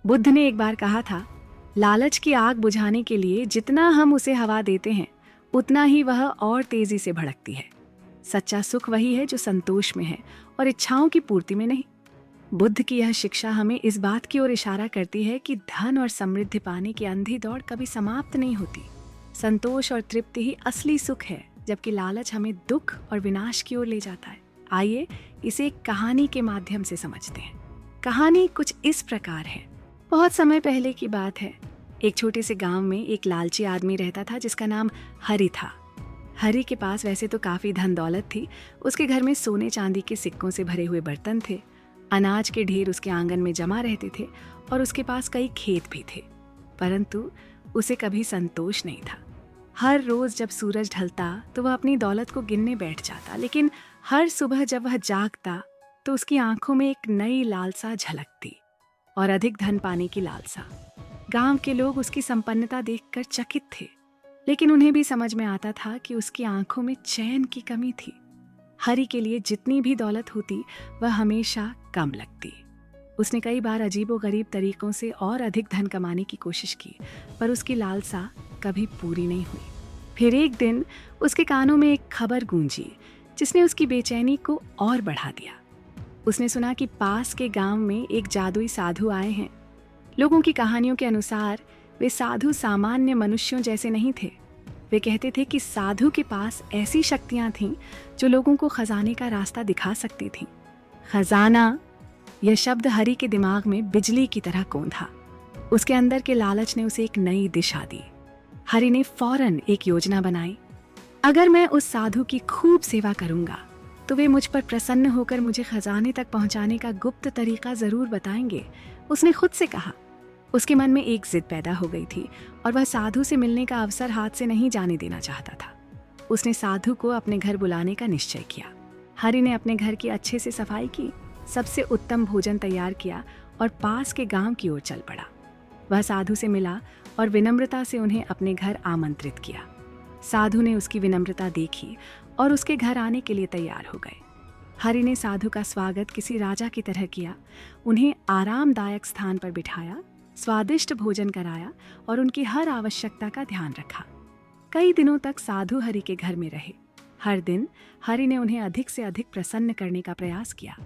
बुद्ध ने एक बार कहा था, लालच की आग बुझाने के लिए जितना हम उसे हवा देते हैं उतना ही वह और तेजी से भड़कती है। सच्चा सुख वही है जो संतोष में है और इच्छाओं की पूर्ति में नहीं। बुद्ध की यह शिक्षा हमें इस बात की ओर इशारा करती है कि धन और समृद्धि पाने की अंधी दौड़ कभी समाप्त नहीं होती। संतोष और तृप्ति ही असली सुख है, जबकि लालच हमें दुख और विनाश की ओर ले जाता है। आइए इसे एक कहानी के माध्यम से समझते हैं। कहानी कुछ इस प्रकार है। बहुत समय पहले की बात है। एक छोटे से गांव में एक लालची आदमी रहता था जिसका नाम हरि था। हरि के पास वैसे तो काफी धन दौलत थी। उसके घर में सोने चांदी के सिक्कों से भरे हुए बर्तन थे, अनाज के ढेर उसके आंगन में जमा रहते थे और उसके पास कई खेत भी थे। परंतु उसे कभी संतोष नहीं था। हर रोज जब सूरज ढलता तो वह अपनी दौलत को गिनने बैठ जाता, लेकिन हर सुबह जब वह जागता तो उसकी आंखों में एक नई लालसा झलकती और अधिक धन पाने की लालसा। गांव के लोग उसकी संपन्नता देखकर चकित थे, लेकिन उन्हें भी समझ में आता था कि उसकी आंखों में चैन की कमी थी। हरि के लिए जितनी भी दौलत होती वह हमेशा कम लगती। उसने कई बार अजीबोगरीब तरीकों से और अधिक धन कमाने की कोशिश की, पर उसकी लालसा कभी पूरी नहीं हुई। फिर एक दिन उसके कानों में एक खबर गूंजी जिसने उसकी बेचैनी को और बढ़ा दिया। उसने सुना कि पास के गांव में एक जादुई साधु आए हैं। लोगों की कहानियों के अनुसार वे साधु सामान्य मनुष्यों जैसे नहीं थे। वे कहते थे कि साधु के पास ऐसी शक्तियां थीं जो लोगों को खजाने का रास्ता दिखा सकती थीं। खजाना, यह शब्द हरि के दिमाग में बिजली की तरह कौंधा। उसके अंदर के लालच ने उसे एक नई दिशा दी। हरि ने फौरन एक योजना बनाई। अगर मैं उस साधु की खूब सेवा करूंगा तो वे मुझ पर प्रसन्न होकर मुझे खजाने तक पहुंचाने का गुप्त तरीका जरूर बताएंगे, उसने खुद से कहा। उसके मन में एक जिद पैदा हो गई थी और वह साधु से मिलने का अवसर हाथ से नहीं जाने देना चाहता था। उसने साधु को अपने घर बुलाने का निश्चय किया। हरि ने अपने घर की अच्छे से सफाई की, सबसे उत्तम भोजन तैयार किया और पास के गांव की ओर चल पड़ा। वह साधु से मिला और विनम्रता से उन्हें अपने घर आमंत्रित किया। साधु ने उसकी विनम्रता देखी और उसके घर आने के लिए तैयार हो गए। हरि ने साधु का स्वागत किसी राजा की तरह किया, उन्हें आरामदायक स्थान पर बिठाया, स्वादिष्ट भोजन कराया और उनकी हर आवश्यकता का ध्यान रखा। कई दिनों तक साधु हरि के घर में रहे। हर दिन हरि ने उन्हें अधिक से अधिक प्रसन्न करने का प्रयास किया।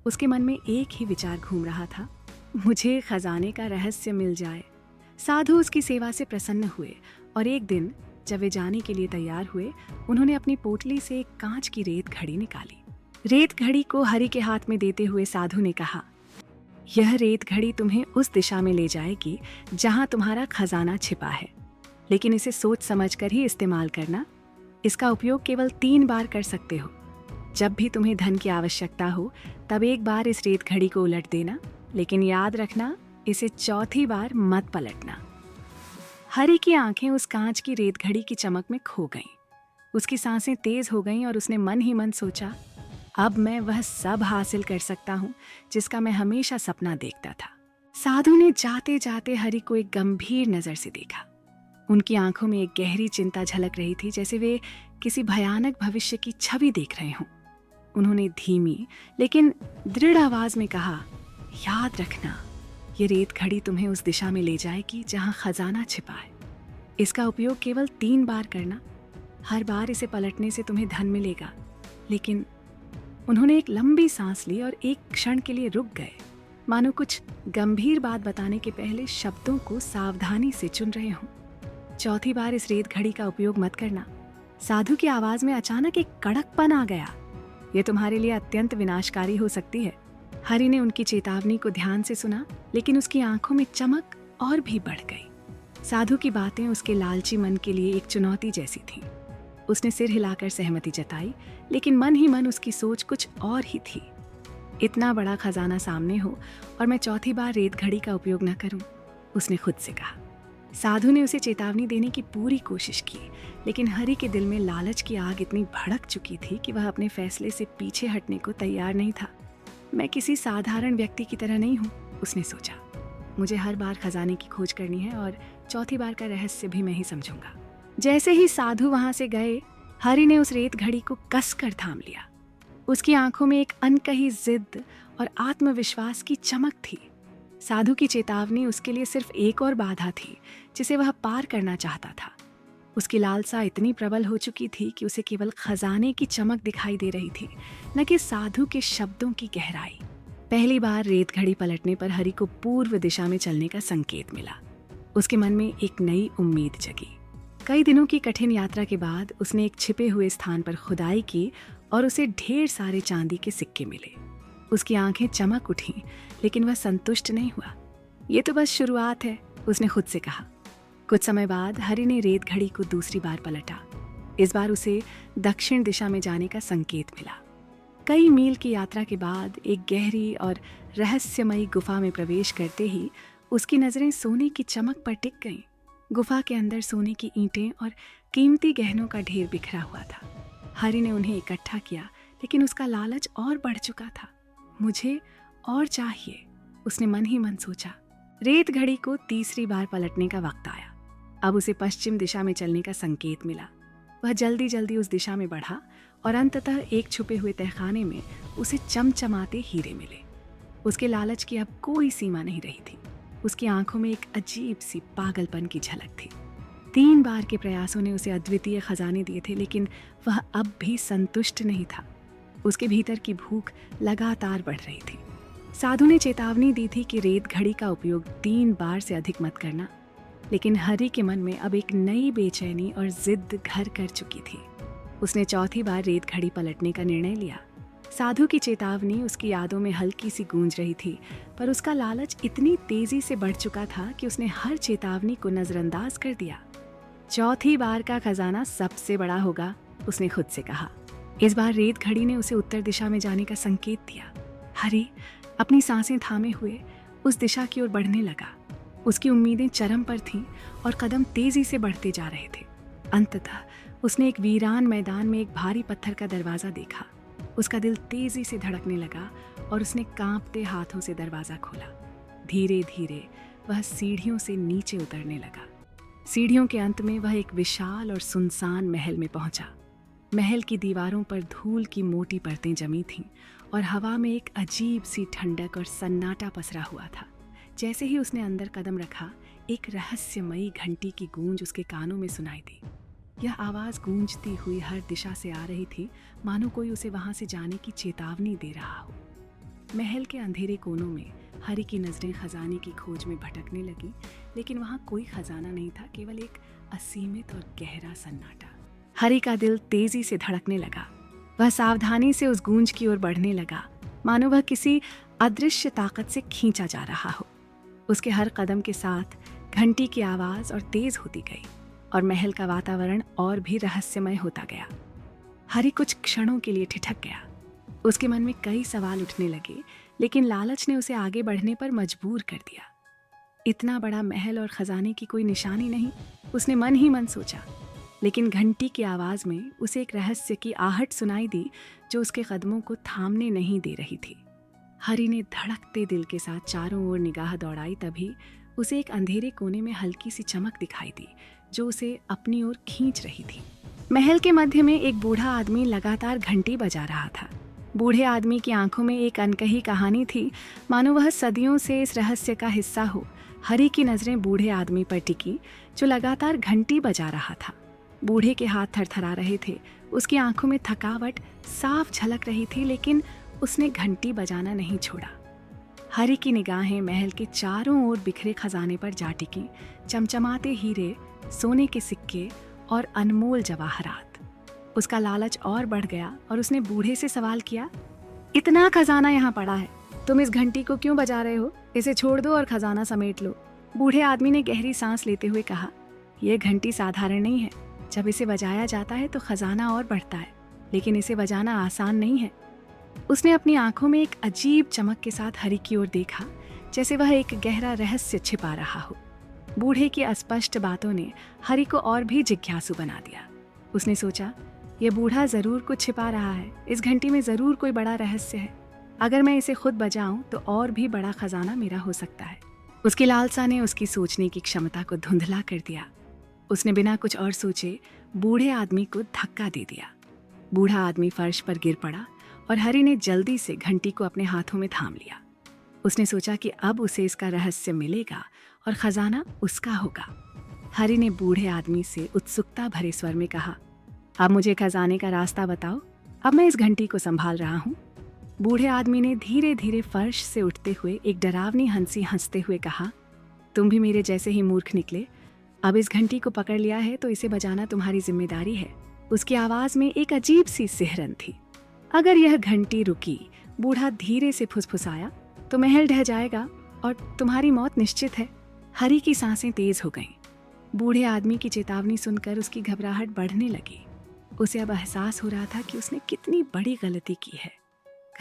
उसके मन में एक ही विचार घूम रहा था, मुझे खजाने का रहस्य मिल जाए। साधु उसकी सेवा से प्रसन्न हुए और एक दिन जब वे जाने के लिए तैयार हुए, उन्होंने अपनी पोटली से एक कांच की रेत घड़ी निकाली। रेत घड़ी को हरि के हाथ में देते हुए साधु ने कहा, यह रेत घड़ी तुम्हें उस दिशा में ले जाएगी जहां तुम्हारा खजाना छिपा है, लेकिन इसे सोच समझकर ही इस्तेमाल करना। इसका उपयोग केवल 3 बार कर सकते हो। जब भी तुम्हें धन की आवश्यकता हो तब एक बार इस रेत घड़ी को उलट देना, लेकिन याद रखना इसे चौथी बार मत पलटना। हरि की आंखें उस कांच की रेत घड़ी की चमक में खो गईं। उसकी सांसें तेज हो गईं और उसने मन ही मन सोचा, अब मैं वह सब हासिल कर सकता हूँ जिसका मैं हमेशा सपना देखता था। साधु ने जाते जाते हरि को एक गंभीर नजर से देखा। उनकी आंखों में एक गहरी चिंता झलक रही थी, जैसे वे किसी भयानक भविष्य की छवि देख रहे हों। उन्होंने धीमी लेकिन दृढ़ आवाज में कहा, याद रखना, ये रेत घड़ी तुम्हें उस दिशा में ले जाएगी जहां खजाना छिपा है। इसका उपयोग केवल 3 बार करना। हर बार इसे पलटने से तुम्हें धन मिलेगा। लेकिन उन्होंने एक लंबी सांस ली और एक क्षण के लिए रुक गए, मानो कुछ गंभीर बात बताने के पहले शब्दों को सावधानी से चुन रहे हों। चौथी बार इस रेत घड़ी का उपयोग मत करना। साधु की आवाज में अचानक एक कड़कपन आ गया। यह तुम्हारे लिए अत्यंत विनाशकारी हो सकती है। हरि ने उनकी चेतावनी को ध्यान से सुना, लेकिन उसकी आंखों में चमक और भी बढ़ गई। साधु की बातें उसके लालची मन के लिए एक चुनौती जैसी थीं। उसने सिर हिलाकर सहमति जताई, लेकिन मन ही मन उसकी सोच कुछ और ही थी। इतना बड़ा खजाना सामने हो और मैं चौथी बार रेत घड़ी का उपयोग न करूं, उसने खुद से कहा। साधु ने उसे चेतावनी देने की पूरी कोशिश की, लेकिन हरि के दिल में लालच की आग इतनी भड़क चुकी थी कि वह अपने फैसले से पीछे हटने को तैयार नहीं था। मैं किसी साधारण व्यक्ति की तरह नहीं हूँ, उसने सोचा। मुझे हर बार खजाने की खोज करनी है और चौथी बार का रहस्य भी मैं ही समझूंगा। जैसे ही साधु वहां से गए, हरि ने उस रेत घड़ी को कसकर थाम लिया। उसकी आंखों में एक अनकही जिद और आत्मविश्वास की चमक थी। साधु की चेतावनी उसके लिए सिर्फ एक और बाधा थी जिसे वह पार करना चाहता था। उसकी लालसा इतनी प्रबल हो चुकी थी कि उसे केवल खजाने की चमक दिखाई दे रही थी, न कि साधु के शब्दों की गहराई। पहली बार रेत घड़ी पलटने पर हरि को पूर्व दिशा में चलने का संकेत मिला। उसके मन में एक नई उम्मीद जगी। कई दिनों की कठिन यात्रा के बाद उसने एक छिपे हुए स्थान पर खुदाई की और उसे ढेर सारे चांदी के सिक्के मिले। उसकी आंखें चमक उठीं, लेकिन वह संतुष्ट नहीं हुआ। ये तो बस शुरुआत है, उसने खुद से कहा। कुछ समय बाद हरि ने रेत घड़ी को दूसरी बार पलटा। इस बार उसे दक्षिण दिशा में जाने का संकेत मिला। कई मील की यात्रा के बाद एक गहरी और रहस्यमयी गुफा में प्रवेश करते ही उसकी नजरें सोने की चमक पर टिक गईं। गुफा के अंदर सोने की ईंटें और कीमती गहनों का ढेर बिखरा हुआ था। हरि ने उन्हें इकट्ठा किया, लेकिन उसका लालच और बढ़ चुका था। मुझे और चाहिए, उसने मन ही मन सोचा। रेत घड़ी को तीसरी बार पलटने का वक्त आया। अब उसे पश्चिम दिशा में चलने का संकेत मिला। वह जल्दी जल्दी उस दिशा में बढ़ा और अंततः एक छुपे हुए तहखाने में उसे चमचमाते हीरे मिले। उसके लालच की अब कोई सीमा नहीं रही थी। उसकी आंखों में एक अजीब सी पागलपन की झलक थी। 3 बार के प्रयासों ने उसे अद्वितीय खजाने दिए थे, लेकिन वह अब भी संतुष्ट नहीं था। उसके भीतर की भूख लगातार बढ़ रही थी। साधु ने चेतावनी दी थी कि रेत घड़ी का उपयोग 3 बार से अधिक मत करना, लेकिन हरि के मन में अब एक नई बेचैनी और जिद घर कर चुकी थी। उसने चौथी बार रेत घड़ी पलटने का निर्णय लिया। साधु की चेतावनी उसकी यादों में हल्की सी गूंज रही थी, पर उसका लालच इतनी तेजी से बढ़ चुका था कि उसने हर चेतावनी को नजरअंदाज कर दिया। चौथी बार का खजाना सबसे बड़ा होगा, उसने खुद से कहा। इस बार रेत घड़ी ने उसे उत्तर दिशा में जाने का संकेत दिया। हरि अपनी सांसें थामे हुए उस दिशा की ओर बढ़ने लगा। उसकी उम्मीदें चरम पर थीं और कदम तेजी से बढ़ते जा रहे थे। अंततः उसने एक वीरान मैदान में एक भारी पत्थर का दरवाजा देखा। उसका दिल तेजी से धड़कने लगा और उसने कांपते हाथों से दरवाजा खोला। धीरे धीरे वह सीढ़ियों से नीचे उतरने लगा। सीढ़ियों के अंत में वह एक विशाल और सुनसान महल में पहुंचा। महल की दीवारों पर धूल की मोटी परतें जमी थीं और हवा में एक अजीब सी ठंडक और सन्नाटा पसरा हुआ था। जैसे ही उसने अंदर कदम रखा, एक रहस्यमयी घंटी की गूंज उसके कानों में सुनाई दी। यह आवाज गूंजती हुई हर दिशा से आ रही थी, मानो कोई उसे वहां से जाने की चेतावनी दे रहा हो। महल के अंधेरे कोनों में हरि की नजरें खजाने की खोज में भटकने लगी, लेकिन वहां कोई खजाना नहीं था, केवल एक असीमित और गहरा सन्नाटा। हरि का दिल तेजी से धड़कने लगा। वह सावधानी से उस गूंज की ओर बढ़ने लगा, मानो वह किसी अदृश्य ताकत से खींचा जा रहा हो। उसके हर कदम के साथ घंटी की आवाज और तेज होती गई और महल का वातावरण और भी रहस्यमय होता गया। हरि कुछ क्षणों के लिए ठिठक गया। उसके मन में कई सवाल उठने लगे, लेकिन लालच ने उसे आगे बढ़ने पर मजबूर कर दिया। इतना बड़ा महल और खजाने की कोई निशानी नहीं, उसने मन ही मन सोचा। लेकिन घंटी की आवाज में उसे एक रहस्य की आहट सुनाई दी जो उसके कदमों को थामने नहीं दे रही थी। हरि ने धड़कते दिल के साथ चारों ओर निगाह दौड़ाई। तभी उसे एक अंधेरे कोने में हल्की सी चमक दिखाई दी जो उसे अपनी ओर खींच रही थी। महल के मध्य में एक बूढ़ा आदमी लगातार घंटी बजा रहा था। बूढ़े आदमी की आंखों में एक अनकही कहानी थी, मानो वह सदियों से इस रहस्य का हिस्सा हो। हरि की नजरें बूढ़े आदमी पर टिकी जो लगातार घंटी बजा रहा था। बूढ़े के हाथ थरथरा रहे थे, उसकी आंखों में थकावट साफ झलक रही थी, लेकिन उसने घंटी बजाना नहीं छोड़ा। हरि की निगाहें महल के चारों ओर बिखरे खजाने पर जा टिकी। चमचमाते हीरे, सोने के सिक्के और अनमोल जवाहरात। उसका लालच और बढ़ गया और उसने बूढ़े से सवाल किया, इतना खजाना यहाँ पड़ा है, तुम इस घंटी को क्यों बजा रहे हो? इसे छोड़ दो और खजाना समेट लो। बूढ़े आदमी ने गहरी सांस लेते हुए कहा, यह घंटी साधारण नहीं है। जब इसे बजाया जाता है तो खजाना और बढ़ता है, लेकिन इसे बजाना आसान नहीं है। उसने अपनी आंखों में एक अजीब चमक के साथ हरि की ओर देखा, जैसे वह एक गहरा रहस्य छिपा रहा हो। बूढ़े की अस्पष्ट बातों ने हरि को और भी जिज्ञासु बना दिया। उसने सोचा, यह बूढ़ा जरूर कुछ छिपा रहा है, इस घंटी में जरूर कोई बड़ा रहस्य है। अगर मैं इसे खुद बजाऊं तो और भी बड़ा खजाना मेरा हो सकता है। उसकी लालसा ने उसकी सोचने की क्षमता को धुंधला कर दिया। उसने बिना कुछ और सोचे बूढ़े आदमी को धक्का दे दिया। बूढ़ा आदमी फर्श पर गिर पड़ा और हरि ने जल्दी से घंटी को अपने हाथों में थाम लिया। उसने सोचा कि अब उसे इसका रहस्य मिलेगा और खजाना उसका होगा। हरि ने बूढ़े आदमी से उत्सुकता भरे स्वर में कहा, अब मुझे खजाने का रास्ता बताओ, अब मैं इस घंटी को संभाल रहा हूँ। बूढ़े आदमी ने धीरे धीरे फर्श से उठते हुए एक डरावनी हंसी हंसते हुए कहा, तुम भी मेरे जैसे ही मूर्ख निकले। अब इस घंटी को पकड़ लिया है तो इसे बजाना तुम्हारी जिम्मेदारी है। उसकी आवाज में एक अजीब सी सिहरन थी। अगर यह घंटी रुकी, बूढ़ा धीरे से फुसफुसाया, तो महल ढह जाएगा और तुम्हारी मौत निश्चित है। हरि की सांसें तेज हो गईं। बूढ़े आदमी की चेतावनी सुनकर उसकी घबराहट बढ़ने लगी। उसे अब एहसास हो रहा था कि उसने कितनी बड़ी गलती की है।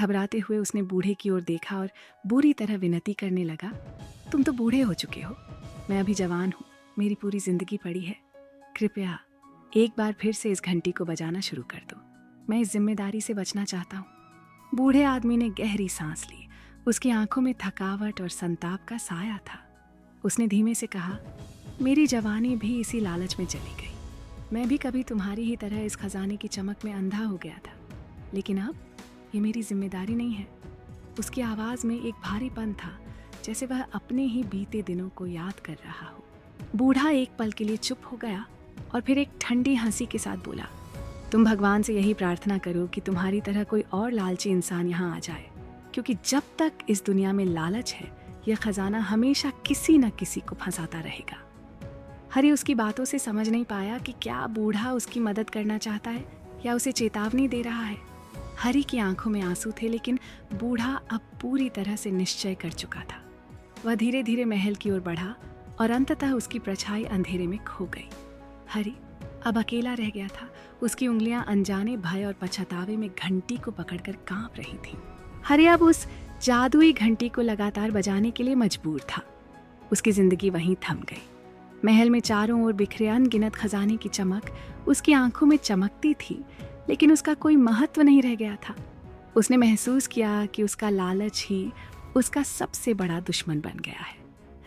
घबराते हुए उसने बूढ़े की ओर देखा और बुरी तरह विनती करने लगा, तुम तो बूढ़े हो चुके हो, मैं अभी जवान हूँ, मेरी पूरी जिंदगी पड़ी है। कृपया एक बार फिर से इस घंटी को बजाना शुरू कर दो। मैं इस जिम्मेदारी से बचना चाहता हूँ। बूढ़े आदमी ने गहरी सांस ली। उसकी आंखों में थकावट और संताप का साया था। उसने धीमे से कहा, मेरी जवानी भी इसी लालच में चली गई। मैं भी कभी तुम्हारी ही तरह इस खजाने की चमक में अंधा हो गया था, लेकिन अब ये मेरी जिम्मेदारी नहीं है। उसकी आवाज में एक भारीपन था, जैसे वह अपने ही बीते दिनों को याद कर रहा हो। बूढ़ा एक पल के लिए चुप हो गया और फिर एक ठंडी हंसी के साथ बोला, तुम भगवान से यही प्रार्थना करो कि तुम्हारी तरह कोई और लालची इंसान यहाँ आ जाए, क्योंकि जब तक इस दुनिया में लालच है, यह खजाना हमेशा किसी न किसी को फंसाता रहेगा। हरि उसकी बातों से समझ नहीं पाया कि क्या बूढ़ा उसकी मदद करना चाहता है या उसे चेतावनी दे रहा है। हरि की आंखों में आंसू थे, लेकिन बूढ़ा अब पूरी तरह से निश्चय कर चुका था। वह धीरे धीरे महल की ओर बढ़ा और अंततः उसकी परछाई अंधेरे में खो गई। हरि अब अकेला रह गया था। उसकी उंगलियां अनजाने भय और पछतावे में घंटी को पकड़कर कांप रही थीं। हरि अब उस जादुई घंटी को लगातार बजाने के लिए मजबूर था। उसकी जिंदगी वहीं थम गई। महल में चारों ओर बिखरे अनगिनत खजाने की चमक उसकी आंखों में चमकती थी, लेकिन उसका कोई महत्व नहीं रह गया था। उसने महसूस किया कि उसका लालच ही उसका सबसे बड़ा दुश्मन बन गया है।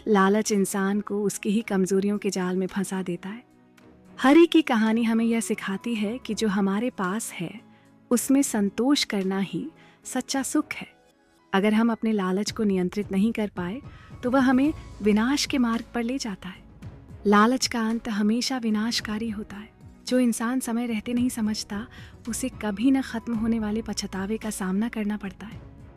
लालच इंसान को उसकी ही कमजोरियों के जाल में फंसा देता है। हरि की कहानी हमें यह सिखाती है कि जो हमारे पास है उसमें संतोष करना ही सच्चा सुख है। अगर हम अपने लालच को नियंत्रित नहीं कर पाए तो वह हमें विनाश के मार्ग पर ले जाता है। लालच का अंत हमेशा विनाशकारी होता है। जो इंसान समय रहते नहीं समझता, उसे कभी न खत्म होने वाले पछतावे का सामना करना पड़ता है।